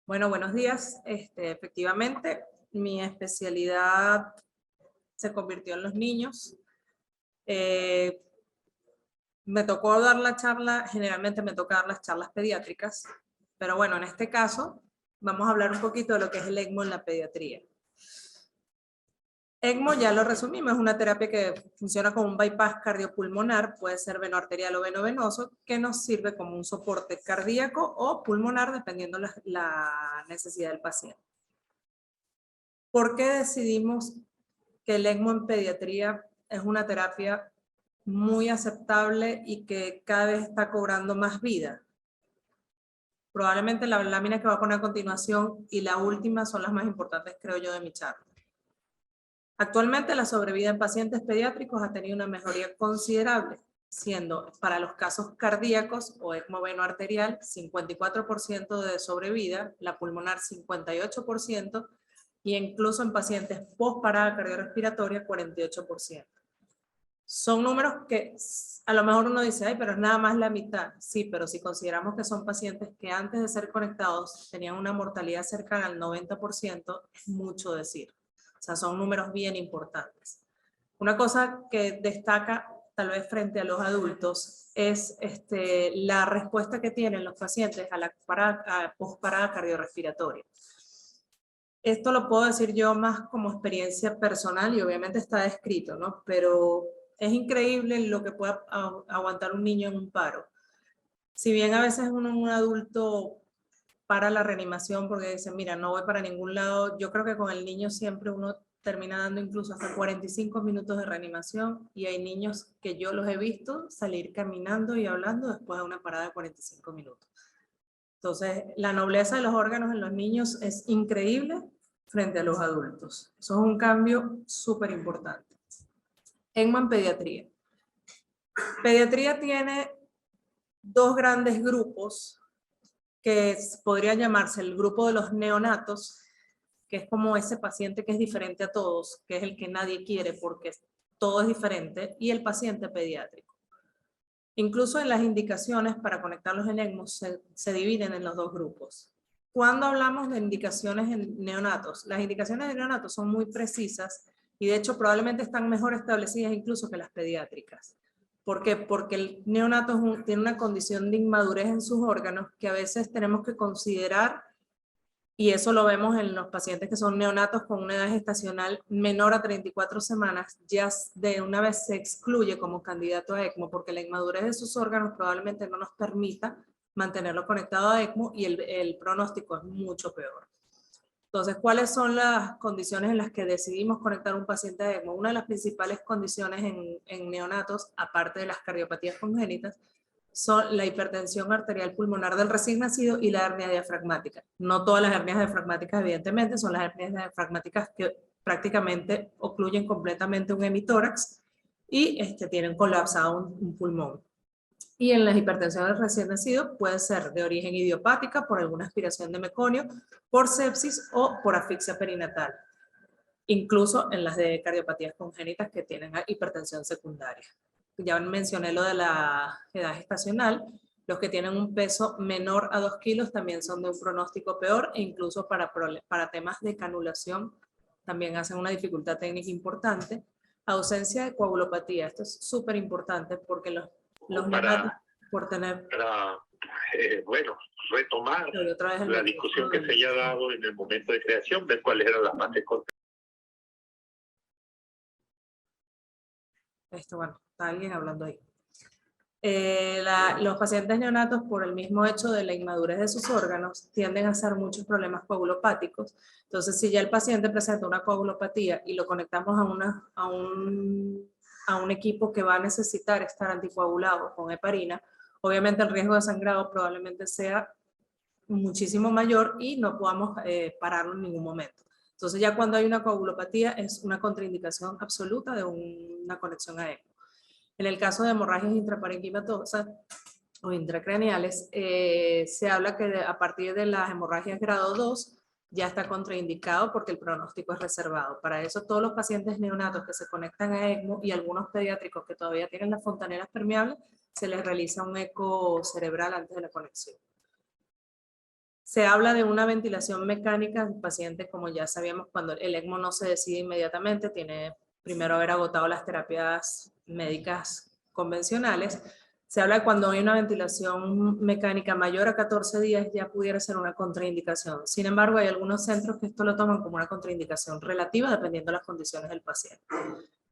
Bueno, buenos días. Efectivamente, mi especialidad se convirtió en los niños. Me tocó dar la charla, generalmente me toca dar las charlas pediátricas, pero bueno, en este caso vamos a hablar un poquito de lo que es el ECMO en la pediatría. ECMO, ya lo resumimos, es una terapia que funciona como un bypass cardiopulmonar, puede ser venoarterial o venovenoso, que nos sirve como un soporte cardíaco o pulmonar, dependiendo la necesidad del paciente. ¿Por qué decidimos que el ECMO en pediatría es una terapia muy aceptable y que cada vez está cobrando más vida? Probablemente la lámina que va a poner a continuación y la última son las más importantes, creo yo, de mi charla. Actualmente la sobrevida en pacientes pediátricos ha tenido una mejoría considerable, siendo para los casos cardíacos o ECMO venoarterial 54% de sobrevida, la pulmonar 58%, y incluso en pacientes post-parada cardiorrespiratoria 48%. Son números que a lo mejor uno dice, ay, pero es nada más la mitad. Sí, pero si consideramos que son pacientes que antes de ser conectados tenían una mortalidad cercana al 90%, es mucho decir. O sea, son números bien importantes. Una cosa que destaca tal vez frente a los adultos es la respuesta que tienen los pacientes a la post-parada cardiorrespiratoria. Esto lo puedo decir yo más como experiencia personal y obviamente está descrito, ¿no? Pero es increíble lo que puede aguantar un niño en un paro. Si bien a veces un adulto para la reanimación porque dice, mira, no voy para ningún lado, yo creo que con el niño siempre uno termina dando incluso hasta 45 minutos de reanimación y hay niños que yo los he visto salir caminando y hablando después de una parada de 45 minutos. Entonces, la nobleza de los órganos en los niños es increíble frente a los adultos. Eso es un cambio súper importante. ECMO en pediatría. Pediatría tiene dos grandes grupos que podría llamarse el grupo de los neonatos, que es como ese paciente que es diferente a todos, que es el que nadie quiere porque todo es diferente, y el paciente pediátrico. Incluso en las indicaciones para conectarlos en ECMO se dividen en los dos grupos. Cuando hablamos de indicaciones en neonatos, las indicaciones de neonatos son muy precisas y de hecho probablemente están mejor establecidas incluso que las pediátricas. ¿Por qué? Porque el neonato tiene una condición de inmadurez en sus órganos que a veces tenemos que considerar, y eso lo vemos en los pacientes que son neonatos con una edad gestacional menor a 34 semanas, ya de una vez se excluye como candidato a ECMO porque la inmadurez de sus órganos probablemente no nos permita mantenerlo conectado a ECMO y el pronóstico es mucho peor. Entonces, ¿cuáles son las condiciones en las que decidimos conectar un paciente a ECMO? Una de las principales condiciones en neonatos, aparte de las cardiopatías congénitas, son la hipertensión arterial pulmonar del recién nacido y la hernia diafragmática. No todas las hernias diafragmáticas, evidentemente, son las hernias diafragmáticas que prácticamente ocluyen completamente un hemitórax y tienen colapsado un pulmón. Y en las hipertensiones recién nacido puede ser de origen idiopática por alguna aspiración de meconio, por sepsis o por asfixia perinatal. Incluso en las de cardiopatías congénitas que tienen hipertensión secundaria. Ya mencioné lo de la edad gestacional. Los que tienen un peso menor a 2 kilos también son de un pronóstico peor e incluso para temas de canulación también hacen una dificultad técnica importante. Ausencia de coagulopatía. Esto es súper importante porque los neonatos por tener... bueno, retomar la discusión que se haya dado en el momento de creación, ver cuáles eran las partes contrarias. Bueno, está alguien hablando ahí. Los pacientes neonatos, por el mismo hecho de la inmadurez de sus órganos, tienden a hacer muchos problemas coagulopáticos. Entonces, si ya el paciente presenta una coagulopatía y lo conectamos a un equipo que va a necesitar estar anticoagulado con heparina, obviamente el riesgo de sangrado probablemente sea muchísimo mayor y no podamos pararlo en ningún momento. Entonces ya cuando hay una coagulopatía es una contraindicación absoluta de una conexión a ECMO. En el caso de hemorragias intraparenquimatosas o intracraneales, se habla que a partir de las hemorragias grado 2 ya está contraindicado porque el pronóstico es reservado. Para eso todos los pacientes neonatos que se conectan a ECMO y algunos pediátricos que todavía tienen las fontaneras permeables, se les realiza un eco cerebral antes de la conexión. Se habla de una ventilación mecánica del paciente, como ya sabíamos, cuando el ECMO no se decide inmediatamente, tiene primero haber agotado las terapias médicas convencionales. Se habla de cuando hay una ventilación mecánica mayor a 14 días ya pudiera ser una contraindicación. Sin embargo, hay algunos centros que esto lo toman como una contraindicación relativa dependiendo de las condiciones del paciente.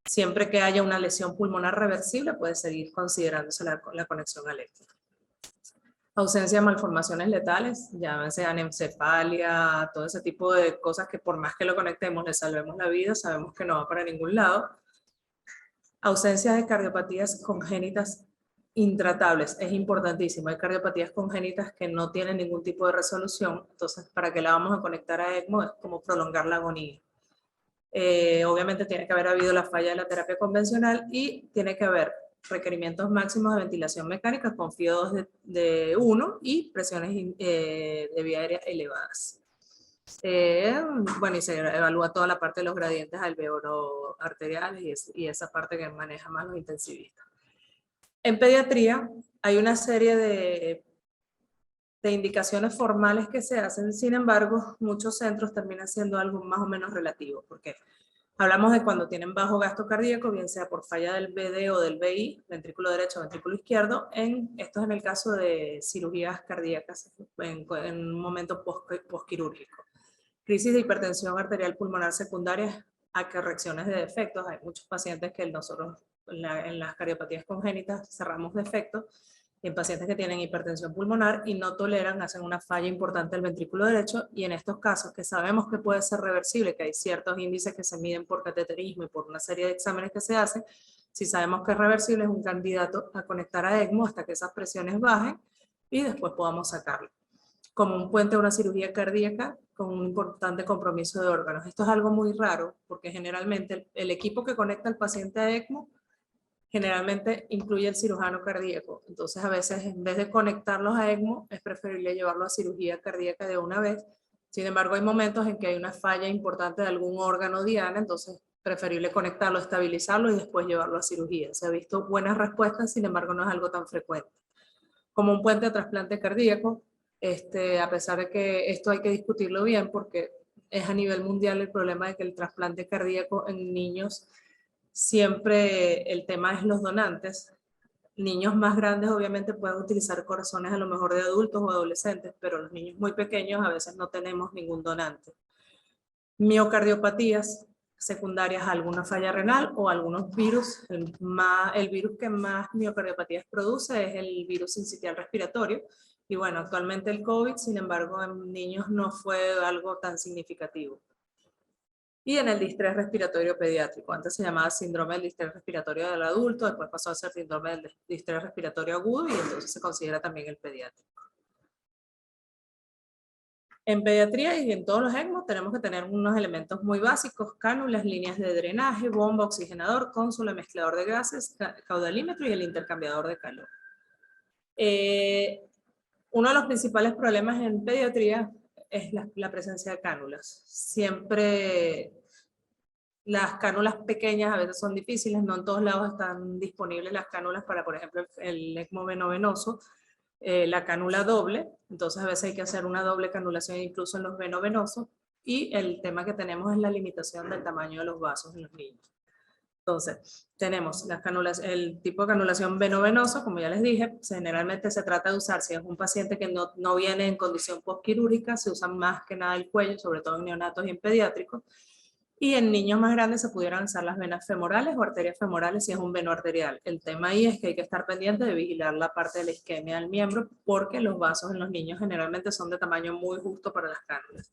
Siempre que haya una lesión pulmonar reversible puede seguir considerándose la conexión eléctrica. Ausencia de malformaciones letales, ya sean encefalia, todo ese tipo de cosas que por más que lo conectemos le salvemos la vida, sabemos que no va para ningún lado. Ausencia de cardiopatías congénitas intratables, es importantísimo. Hay cardiopatías congénitas que no tienen ningún tipo de resolución, entonces para que la vamos a conectar a ECMO es como prolongar la agonía. Obviamente tiene que haber habido la falla de la terapia convencional y tiene que haber requerimientos máximos de ventilación mecánica con FIO2 de 1 y presiones de vía aérea elevadas. Bueno, y se evalúa toda la parte de los gradientes alveolo arteriales y esa parte que maneja más los intensivistas. En pediatría hay una serie de indicaciones formales que se hacen, sin embargo, muchos centros terminan siendo algo más o menos relativo, porque hablamos de cuando tienen bajo gasto cardíaco, bien sea por falla del BD o del BI, ventrículo derecho o ventrículo izquierdo, esto es en el caso de cirugías cardíacas en un momento postquirúrgico. Crisis de hipertensión arterial pulmonar secundaria a correcciones de defectos. Hay muchos pacientes que nosotros en las cardiopatías congénitas cerramos defectos. En pacientes que tienen hipertensión pulmonar y no toleran, hacen una falla importante del ventrículo derecho, y en estos casos que sabemos que puede ser reversible, que hay ciertos índices que se miden por cateterismo y por una serie de exámenes que se hacen, si sabemos que es reversible es un candidato a conectar a ECMO hasta que esas presiones bajen y después podamos sacarlo. Como un puente a una cirugía cardíaca con un importante compromiso de órganos. Esto es algo muy raro porque generalmente el equipo que conecta al paciente a ECMO generalmente incluye el cirujano cardíaco. Entonces, a veces, en vez de conectarlos a ECMO, es preferible llevarlo a cirugía cardíaca de una vez. Sin embargo, hay momentos en que hay una falla importante de algún órgano diana, entonces, preferible conectarlo, estabilizarlo y después llevarlo a cirugía. Se ha visto buenas respuestas, sin embargo, no es algo tan frecuente. Como un puente a trasplante cardíaco, a pesar de que esto hay que discutirlo bien, porque es a nivel mundial el problema de que el trasplante cardíaco en niños siempre el tema es los donantes. Niños más grandes obviamente pueden utilizar corazones a lo mejor de adultos o adolescentes, pero los niños muy pequeños a veces no tenemos ningún donante. Miocardiopatías secundarias a alguna falla renal o algunos virus. El virus que más miocardiopatías produce es el virus sincitial respiratorio. Y bueno, actualmente el COVID, sin embargo, en niños no fue algo tan significativo. Y en el distrés respiratorio pediátrico. Antes se llamaba síndrome del distrés respiratorio del adulto, después pasó a ser síndrome del distrés respiratorio agudo y entonces se considera también el pediátrico. En pediatría y en todos los ECMO tenemos que tener unos elementos muy básicos: cánulas, líneas de drenaje, bomba, oxigenador, cónsula, mezclador de gases, caudalímetro y el intercambiador de calor. Uno de los principales problemas en pediatría es la presencia de cánulas. Siempre las cánulas pequeñas a veces son difíciles, no en todos lados están disponibles las cánulas para, por ejemplo, el ECMO venovenoso, la cánula doble, entonces a veces hay que hacer una doble canulación incluso en los venovenosos, y el tema que tenemos es la limitación del tamaño de los vasos en los niños. Entonces, tenemos las cánulas, el tipo de canulación venovenoso, como ya les dije, generalmente se trata de usar, si es un paciente que no viene en condición postquirúrgica, se usa más que nada el cuello, sobre todo en neonatos y en pediátricos, y en niños más grandes se pudieran usar las venas femorales o arterias femorales si es un veno arterial. El tema ahí es que hay que estar pendiente de vigilar la parte de la isquemia del miembro, porque los vasos en los niños generalmente son de tamaño muy justo para las cánulas.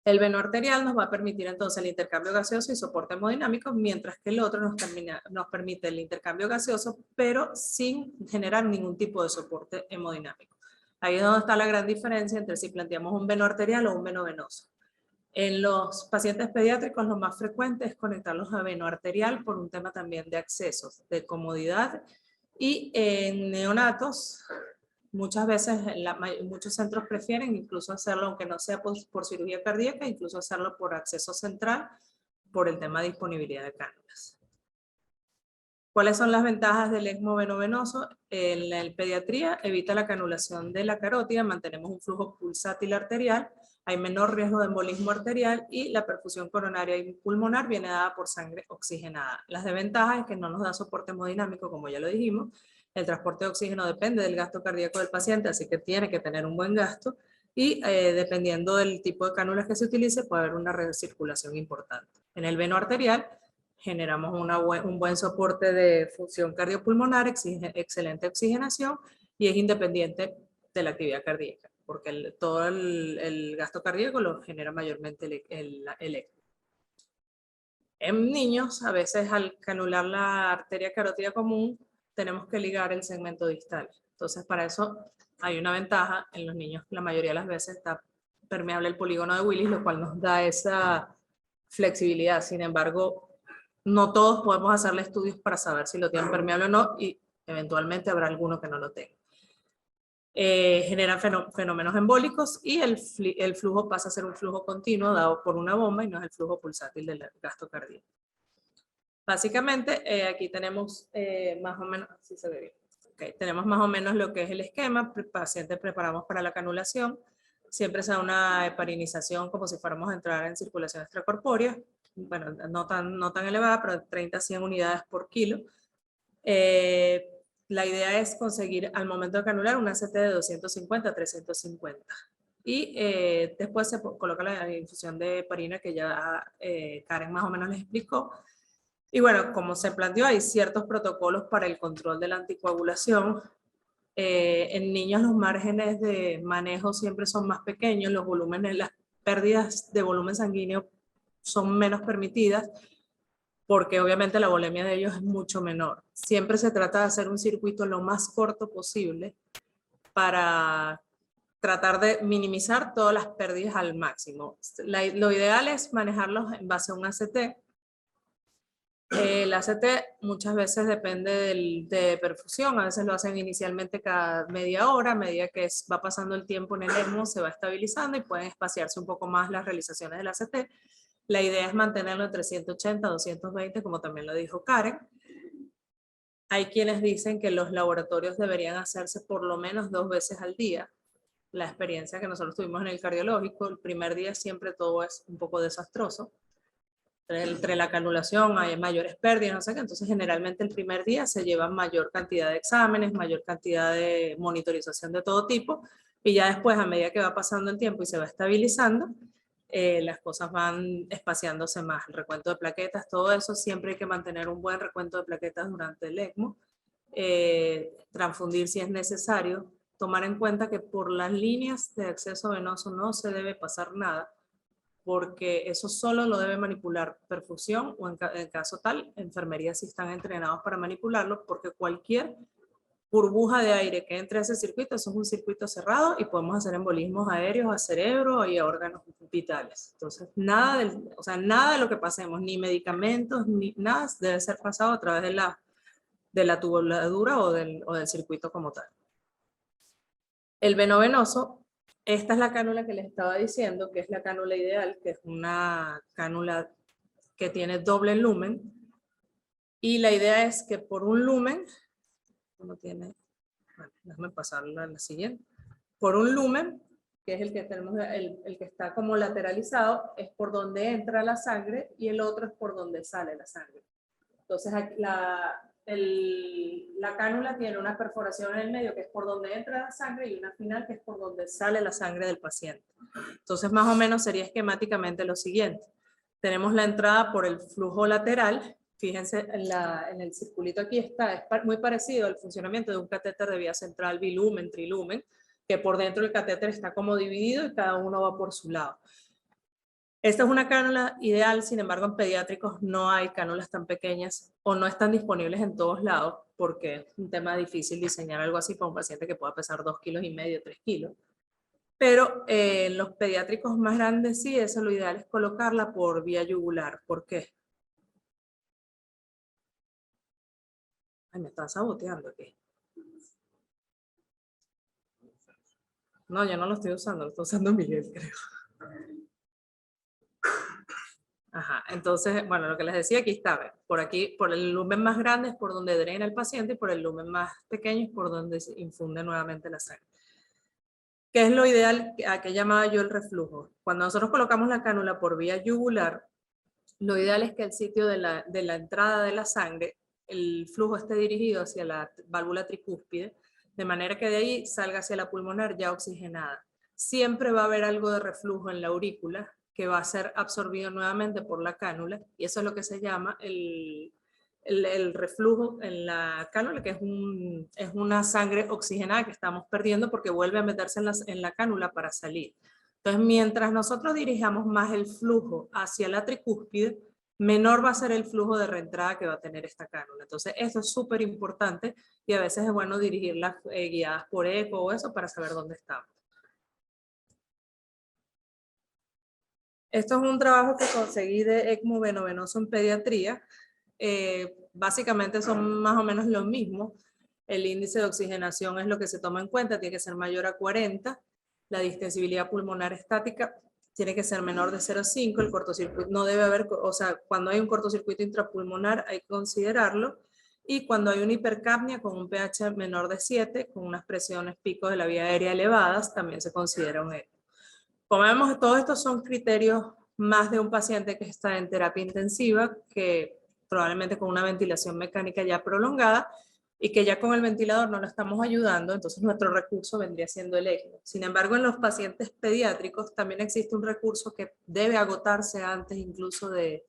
El veno arterial nos va a permitir entonces el intercambio gaseoso y soporte hemodinámico, mientras que el otro nos permite el intercambio gaseoso, pero sin generar ningún tipo de soporte hemodinámico. Ahí es donde está la gran diferencia entre si planteamos un veno arterial o un veno venoso. En los pacientes pediátricos lo más frecuente es conectarlos a veno arterial por un tema también de accesos, de comodidad, y en neonatos muchas veces muchos centros prefieren incluso hacerlo, aunque no sea por cirugía cardíaca, incluso hacerlo por acceso central por el tema de disponibilidad de cánulas. ¿Cuáles son las ventajas del ECMO venovenoso? En la pediatría evita la canulación de la carótida, mantenemos un flujo pulsátil arterial, hay menor riesgo de embolismo arterial y la perfusión coronaria y pulmonar viene dada por sangre oxigenada. Las desventajas es que no nos da soporte hemodinámico, como ya lo dijimos. El transporte de oxígeno depende del gasto cardíaco del paciente, así que tiene que tener un buen gasto. Y dependiendo del tipo de cánulas que se utilice, puede haber una recirculación importante. En el veno arterial, generamos un buen soporte de función cardiopulmonar, excelente oxigenación y es independiente de la actividad cardíaca, porque todo el gasto cardíaco lo genera mayormente el ECMO. En niños, a veces al canular la arteria carótida común, tenemos que ligar el segmento distal. Entonces, para eso hay una ventaja. En los niños, la mayoría de las veces está permeable el polígono de Willis, lo cual nos da esa flexibilidad. Sin embargo, no todos podemos hacerle estudios para saber si lo tienen permeable o no, y eventualmente habrá alguno que no lo tenga. Generan fenómenos embólicos y el flujo pasa a ser un flujo continuo dado por una bomba y no es el flujo pulsátil del gasto cardíaco. Básicamente, aquí tenemos más o menos, así se ve bien. Okay, tenemos más o menos lo que es el esquema. Pacientes preparamos para la canulación. Siempre se da una heparinización como si fuéramos a entrar en circulación extracorpórea. Bueno, no tan elevada, pero 30 a 100 unidades por kilo. La idea es conseguir al momento de canular una ACT de 250 a 350. Y después se coloca la infusión de heparina que ya Karen más o menos les explicó. Y bueno, como se planteó, hay ciertos protocolos para el control de la anticoagulación. En niños los márgenes de manejo siempre son más pequeños, los volúmenes, las pérdidas de volumen sanguíneo son menos permitidas, porque obviamente la volemia de ellos es mucho menor. Siempre se trata de hacer un circuito lo más corto posible para tratar de minimizar todas las pérdidas al máximo. Lo ideal es manejarlos en base a un ACT. El ACT muchas veces depende de perfusión, a veces lo hacen inicialmente cada media hora, a medida que va pasando el tiempo en el ECMO se va estabilizando y pueden espaciarse un poco más las realizaciones del ACT. La idea es mantenerlo entre 180 a 220, como también lo dijo Karen. Hay quienes dicen que los laboratorios deberían hacerse por lo menos 2 veces al día. La experiencia que nosotros tuvimos en el cardiológico, el primer día siempre todo es un poco desastroso. Entre la canulación hay mayores pérdidas, no sé qué, entonces generalmente el primer día se lleva mayor cantidad de exámenes, mayor cantidad de monitorización de todo tipo, y ya después, a medida que va pasando el tiempo y se va estabilizando, las cosas van espaciándose más. El recuento de plaquetas, todo eso, siempre hay que mantener un buen recuento de plaquetas durante el ECMO, transfundir si es necesario, tomar en cuenta que por las líneas de acceso venoso no se debe pasar nada, porque eso solo lo debe manipular perfusión o en caso tal, enfermería si están entrenados para manipularlo, porque cualquier burbuja de aire que entre a ese circuito, eso es un circuito cerrado y podemos hacer embolismos aéreos a cerebro y a órganos vitales. Entonces, nada de lo que pasemos, ni medicamentos, ni nada debe ser pasado a través de la tubuladura o del circuito como tal. El venovenoso, esta es la cánula que les estaba diciendo, que es la cánula ideal, que es una cánula que tiene doble lumen. Y la idea es que por un lumen, bueno, déjame pasarla a la siguiente. Por un lumen, que es el que tenemos, el que está como lateralizado, es por donde entra la sangre y el otro es por donde sale la sangre. Entonces la cánula tiene una perforación en el medio que es por donde entra la sangre y una final que es por donde sale la sangre del paciente. Entonces más o menos sería esquemáticamente lo siguiente. Tenemos la entrada por el flujo lateral. Fíjense en el circulito aquí está, es muy parecido al funcionamiento de un catéter de vía central bilumen, trilumen, que por dentro el catéter está como dividido y cada uno va por su lado. Esta es una cánula ideal, sin embargo en pediátricos no hay cánulas tan pequeñas o no están disponibles en todos lados porque es un tema difícil diseñar algo así para un paciente que pueda pesar 2,5 kilos, 3 kilos. Pero en los pediátricos más grandes sí, eso lo ideal es colocarla por vía yugular. ¿Por qué? Ay, me están saboteando aquí. No, yo no lo estoy usando, lo está usando Miguel, creo. Ajá, entonces, bueno, lo que les decía, aquí está, ¿ven? Por aquí, por el lumen más grande es por donde drena el paciente y por el lumen más pequeño es por donde se infunde nuevamente la sangre. ¿Qué es lo ideal? ¿A qué llamaba yo el reflujo? Cuando nosotros colocamos la cánula por vía yugular, lo ideal es que el sitio de la entrada de la sangre, el flujo esté dirigido hacia la válvula tricúspide, de manera que de ahí salga hacia la pulmonar ya oxigenada. Siempre va a haber algo de reflujo en la aurícula que va a ser absorbido nuevamente por la cánula, y eso es lo que se llama el reflujo en la cánula, que es una sangre oxigenada que estamos perdiendo porque vuelve a meterse en la cánula para salir. Entonces, mientras nosotros dirijamos más el flujo hacia la tricúspide, menor va a ser el flujo de reentrada que va a tener esta cánula. Entonces, esto es súper importante y a veces es bueno dirigirlas guiadas por eco o eso para saber dónde estamos. Esto es un trabajo que conseguí de ECMO venovenoso en pediatría. Básicamente son más o menos lo mismo. El índice de oxigenación es lo que se toma en cuenta, tiene que ser mayor a 40. La distensibilidad pulmonar estática tiene que ser menor de 0,5. El cortocircuito no debe haber, o sea, cuando hay un cortocircuito intrapulmonar hay que considerarlo. Y cuando hay una hipercapnia con un pH menor de 7, con unas presiones picos de la vía aérea elevadas, también se considera un ECMO. Como vemos, todos estos son criterios más de un paciente que está en terapia intensiva, que probablemente con una ventilación mecánica ya prolongada, y que ya con el ventilador no lo estamos ayudando, entonces nuestro recurso vendría siendo el ECMO. Sin embargo, en los pacientes pediátricos también existe un recurso que debe agotarse antes incluso de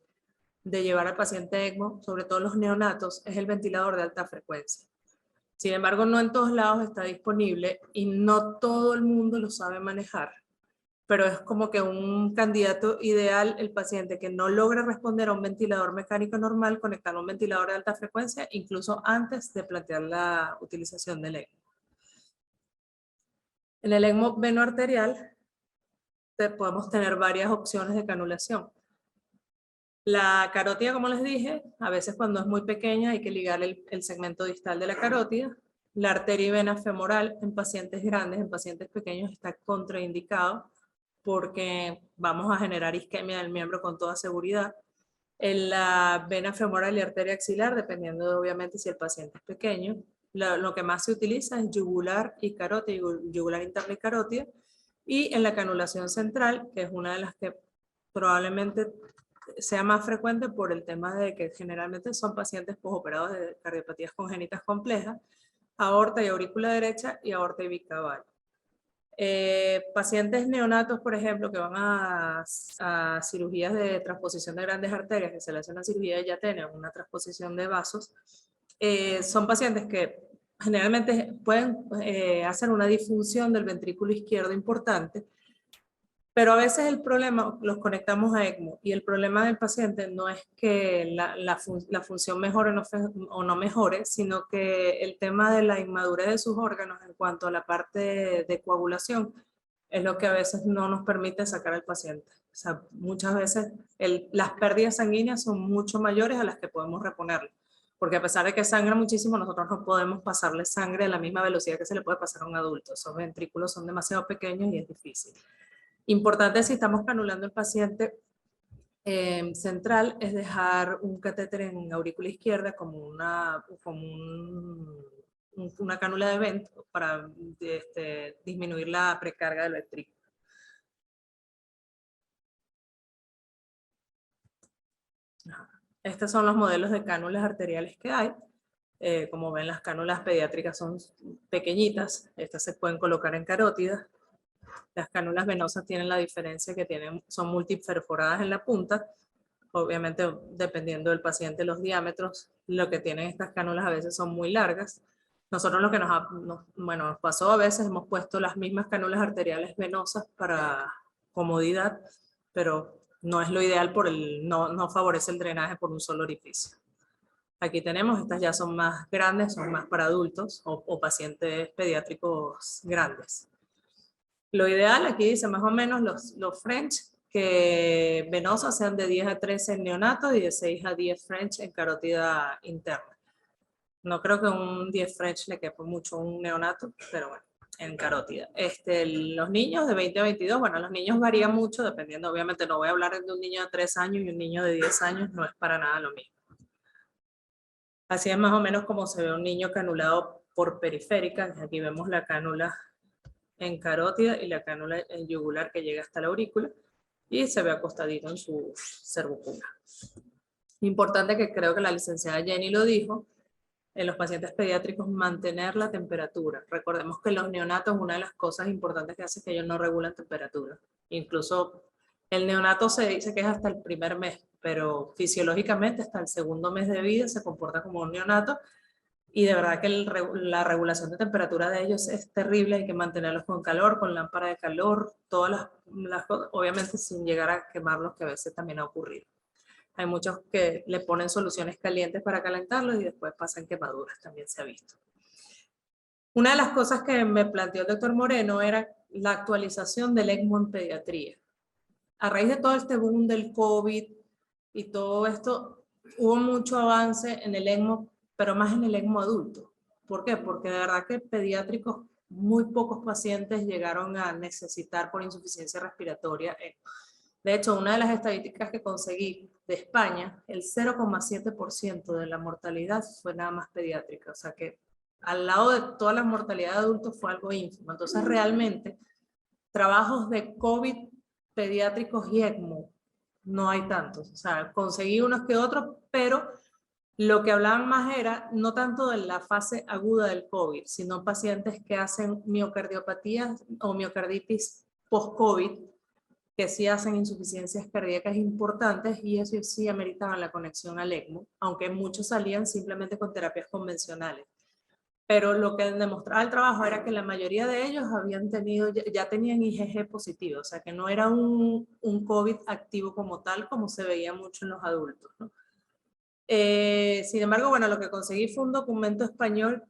llevar al paciente ECMO, sobre todo los neonatos, es el ventilador de alta frecuencia. Sin embargo, no en todos lados está disponible y no todo el mundo lo sabe manejar, pero es como que un candidato ideal el paciente que no logra responder a un ventilador mecánico normal, conectar a un ventilador de alta frecuencia, incluso antes de plantear la utilización del ECMO. En el ECMO venoarterial podemos tener varias opciones de canulación. La carótida, como les dije, a veces cuando es muy pequeña hay que ligar el segmento distal de la carótida. La arteria y vena femoral en pacientes grandes, en pacientes pequeños está contraindicado, porque vamos a generar isquemia del miembro con toda seguridad. En la vena femoral y arteria axilar, dependiendo de, obviamente si el paciente es pequeño. Lo que más se utiliza es yugular y carótida, yugular interna y carótida. Y en la canulación central, que es una de las que probablemente sea más frecuente por el tema de que generalmente son pacientes posoperados de cardiopatías congénitas complejas, aorta y aurícula derecha y aorta y bicaval. Pacientes neonatos, por ejemplo, que van a cirugías de transposición de grandes arterias, que se le hace una cirugía de Yatene, una transposición de vasos, son pacientes que generalmente pueden hacer una disfunción del ventrículo izquierdo importante, pero a veces el problema, los conectamos a ECMO, y el problema del paciente no es que la función mejore o no mejore, sino que el tema de la inmadurez de sus órganos en cuanto a la parte de coagulación es lo que a veces no nos permite sacar al paciente. O sea, muchas veces las pérdidas sanguíneas son mucho mayores a las que podemos reponerle, porque a pesar de que sangra muchísimo, nosotros no podemos pasarle sangre a la misma velocidad que se le puede pasar a un adulto. Esos ventrículos son demasiado pequeños y es difícil. Importante si estamos canulando el paciente central es dejar un catéter en aurícula izquierda como una cánula de vento para disminuir la precarga del ventrículo. Estos son los modelos de cánulas arteriales que hay. Como ven, las cánulas pediátricas son pequeñitas. Estas se pueden colocar en carótidas. Las cánulas venosas tienen la diferencia que son multiperforadas en la punta. Obviamente, dependiendo del paciente, los diámetros, lo que tienen estas cánulas a veces son muy largas. Nosotros lo que nos pasó a veces, hemos puesto las mismas cánulas arteriales venosas para comodidad, pero no es lo ideal, no favorece el drenaje por un solo orificio. Aquí tenemos, estas ya son más grandes, son más para adultos o pacientes pediátricos grandes. Lo ideal, aquí dice más o menos los French, que venosas sean de 10 a 13 en neonatos y de 6 a 10 French en carótida interna. No creo que un 10 French le quepa mucho a un neonato, pero bueno. en carótida. Los niños de 20 a 22, bueno, los niños varían mucho dependiendo, obviamente no voy a hablar de un niño de 3 años y un niño de 10 años, no es para nada lo mismo. Así es más o menos como se ve un niño canulado por periférica. Aquí vemos la cánula en carótida y la cánula en yugular que llega hasta la aurícula y se ve acostadito en su cervicular. Importante, que creo que la licenciada Jenny lo dijo, en los pacientes pediátricos mantener la temperatura. Recordemos que los neonatos, una de las cosas importantes que hace es que ellos no regulan temperatura. Incluso el neonato se dice que es hasta el primer mes, pero fisiológicamente hasta el segundo mes de vida se comporta como un neonato, y de verdad que la regulación de temperatura de ellos es terrible. Hay que mantenerlos con calor, con lámpara de calor, todas las cosas, obviamente sin llegar a quemarlos, que a veces también ha ocurrido. Hay muchos que le ponen soluciones calientes para calentarlos y después pasan quemaduras, también se ha visto. Una de las cosas que me planteó el doctor Moreno era la actualización del ECMO en pediatría. A raíz de todo este boom del COVID y todo esto, hubo mucho avance en el ECMO, pero más en el ECMO adulto. ¿Por qué? Porque de verdad que pediátricos, muy pocos pacientes llegaron a necesitar por insuficiencia respiratoria ECMO. De hecho, una de las estadísticas que conseguí de España, el 0,7% de la mortalidad fue nada más pediátrica. O sea que al lado de toda la mortalidad de adultos fue algo ínfimo. Entonces, realmente, trabajos de COVID pediátricos y ECMO no hay tantos. O sea, conseguí unos que otros, pero lo que hablaban más era no tanto de la fase aguda del COVID, sino pacientes que hacen miocardiopatías o miocarditis post-COVID, que sí hacen insuficiencias cardíacas importantes, y eso sí ameritaban la conexión al ECMO, aunque muchos salían simplemente con terapias convencionales. Pero lo que demostraba el trabajo era que la mayoría de ellos habían tenido, ya tenían IgG positivo, o sea que no era un COVID activo como tal, como se veía mucho en los adultos, ¿no? Sin embargo, bueno, lo que conseguí fue un documento español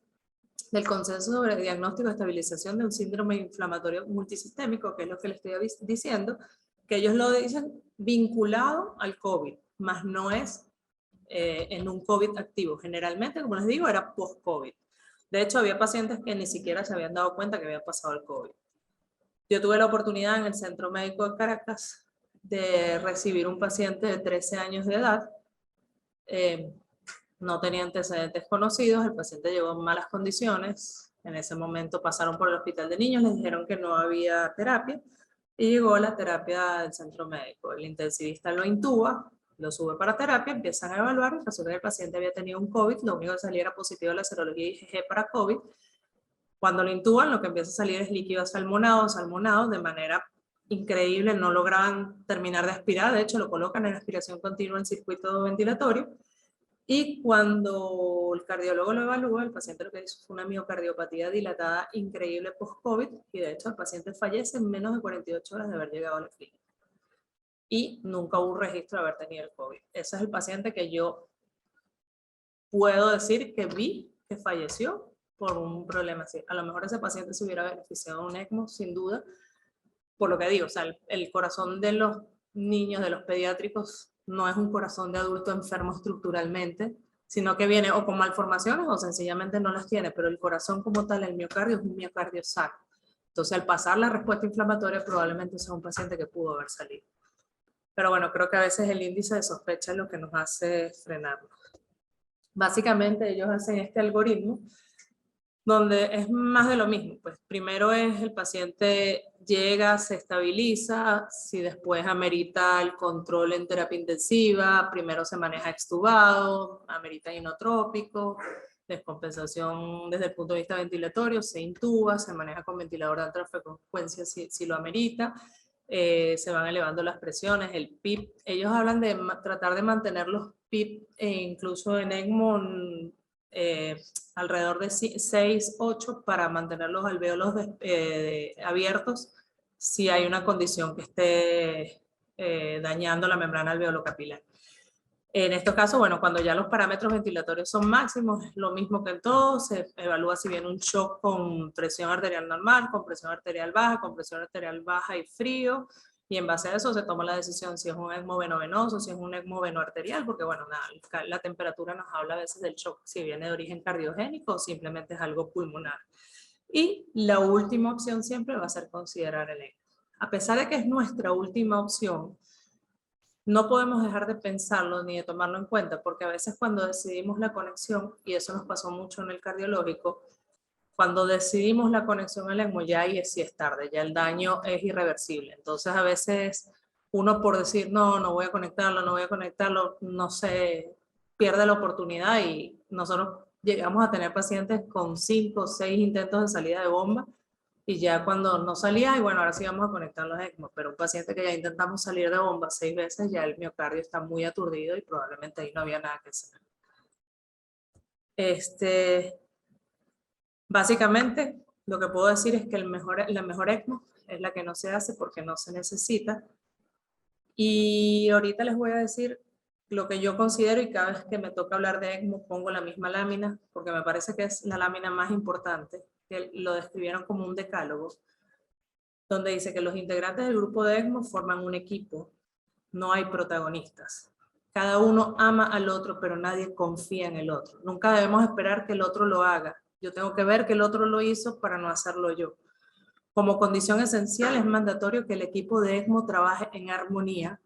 del Consenso sobre Diagnóstico y Estabilización de un Síndrome Inflamatorio Multisistémico, que es lo que le estoy diciendo, que ellos lo dicen vinculado al COVID, más no es en un COVID activo. Generalmente, como les digo, era post-COVID. De hecho, había pacientes que ni siquiera se habían dado cuenta que había pasado el COVID. Yo tuve la oportunidad en el Centro Médico de Caracas de recibir un paciente de 13 años de edad. No tenía antecedentes conocidos, el paciente llegó en malas condiciones. En ese momento pasaron por el hospital de niños, les dijeron que no había terapia y llegó la terapia del centro médico. El intensivista lo intuba, lo sube para terapia, empiezan a evaluar, resulta que el paciente había tenido un COVID, lo único que salía era positivo la serología IgG para COVID. Cuando lo intuban, lo que empieza a salir es líquido salmonado, de manera increíble, no lograban terminar de aspirar, de hecho lo colocan en aspiración continua en circuito ventilatorio. Y cuando el cardiólogo lo evalúa, el paciente lo que hizo fue una miocardiopatía dilatada increíble post-COVID, y de hecho el paciente fallece en menos de 48 horas de haber llegado a la clínica. Y nunca hubo un registro de haber tenido el COVID. Ese es el paciente que yo puedo decir que vi que falleció por un problema así. A lo mejor ese paciente se hubiera beneficiado de un ECMO, sin duda, por lo que digo, o sea, el corazón de los niños, de los pediátricos, no es un corazón de adulto enfermo estructuralmente, sino que viene o con malformaciones o sencillamente no las tiene, pero el corazón como tal, el miocardio, es un miocardio sano. Entonces, al pasar la respuesta inflamatoria, probablemente sea un paciente que pudo haber salido. Pero bueno, creo que a veces el índice de sospecha es lo que nos hace frenarnos. Básicamente, ellos hacen este algoritmo donde es más de lo mismo. Pues primero es el paciente llega, se estabiliza, si después amerita el control en terapia intensiva, primero se maneja extubado, amerita inotrópico, descompensación desde el punto de vista ventilatorio, se intuba, se maneja con ventilador de alta frecuencia si lo amerita, se van elevando las presiones, el PIP. Ellos hablan de tratar de mantener los PIP incluso en ECMO alrededor de 6, 8 para mantener los alvéolos abiertos si hay una condición que esté dañando la membrana alveolo-capilar. En estos casos, bueno, cuando ya los parámetros ventilatorios son máximos, es lo mismo que en todo, se evalúa si viene un shock con presión arterial normal, con presión arterial baja y frío, y en base a eso se toma la decisión si es un ECMO venovenoso, si es un ECMO venoarterial, porque bueno, la temperatura nos habla a veces del shock, si viene de origen cardiogénico o simplemente es algo pulmonar. Y la última opción siempre va a ser considerar el ECMO. A pesar de que es nuestra última opción, no podemos dejar de pensarlo ni de tomarlo en cuenta, porque a veces cuando decidimos la conexión, y eso nos pasó mucho en el cardiológico, cuando decidimos la conexión al ECMO ya ahí sí es tarde, ya el daño es irreversible. Entonces a veces uno por decir no voy a conectarlo, no sé, pierde la oportunidad y nosotros llegamos a tener pacientes con 5 o 6 intentos de salida de bomba y ya cuando no salía, y bueno, ahora sí vamos a conectar los ECMO, pero un paciente que ya intentamos salir de bomba 6 veces, ya el miocardio está muy aturdido y probablemente ahí no había nada que hacer. Básicamente, lo que puedo decir es que la mejor ECMO es la que no se hace porque no se necesita. Y ahorita les voy a decir lo que yo considero, y cada vez que me toca hablar de ECMO pongo la misma lámina, porque me parece que es la lámina más importante, que lo describieron como un decálogo, donde dice que los integrantes del grupo de ECMO forman un equipo, no hay protagonistas. Cada uno ama al otro, pero nadie confía en el otro. Nunca debemos esperar que el otro lo haga. Yo tengo que ver que el otro lo hizo para no hacerlo yo. Como condición esencial es mandatorio que el equipo de ECMO trabaje en armonía,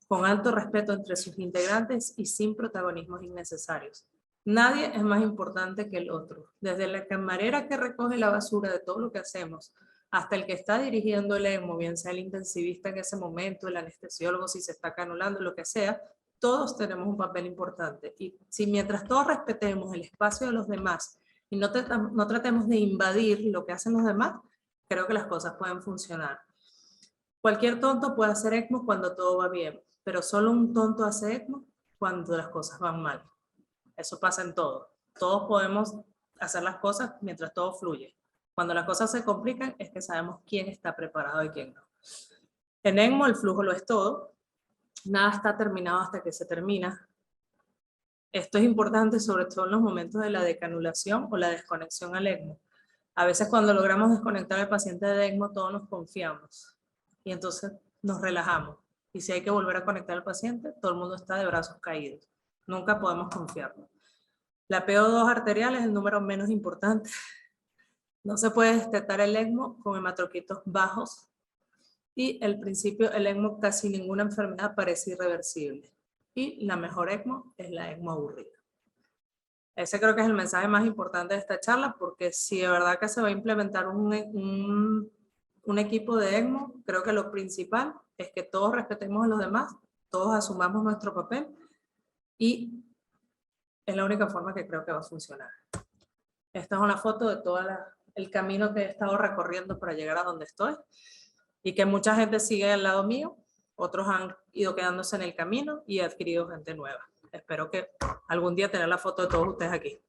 con alto respeto entre sus integrantes y sin protagonismos innecesarios. Nadie es más importante que el otro. Desde la camarera que recoge la basura de todo lo que hacemos, hasta el que está dirigiendo el ECMO, bien sea el intensivista en ese momento, el anestesiólogo si se está canulando, lo que sea, todos tenemos un papel importante. Y si mientras todos respetemos el espacio de los demás y no tratemos de invadir lo que hacen los demás, creo que las cosas pueden funcionar. Cualquier tonto puede hacer ECMO cuando todo va bien, pero solo un tonto hace ECMO cuando las cosas van mal. Eso pasa en todo. Todos podemos hacer las cosas mientras todo fluye. Cuando las cosas se complican es que sabemos quién está preparado y quién no. En ECMO el flujo lo es todo. Nada está terminado hasta que se termina. Esto es importante sobre todo en los momentos de la decanulación o la desconexión al ECMO. A veces cuando logramos desconectar al paciente de ECMO todos nos confiamos y entonces nos relajamos. Y si hay que volver a conectar al paciente, todo el mundo está de brazos caídos. Nunca podemos confiarnos. La PO2 arterial es el número menos importante. No se puede destetar el ECMO con hematocritos bajos y el ECMO casi ninguna enfermedad parece irreversible. Y la mejor ECMO es la ECMO aburrida. Ese creo que es el mensaje más importante de esta charla, porque si de verdad que se va a implementar un equipo de ECMO, creo que lo principal es que todos respetemos a los demás, todos asumamos nuestro papel y es la única forma que creo que va a funcionar. Esta es una foto de todo el camino que he estado recorriendo para llegar a donde estoy y que mucha gente sigue al lado mío, otros han ido quedándose en el camino y he adquirido gente nueva. Espero que algún día tener la foto de todos ustedes aquí.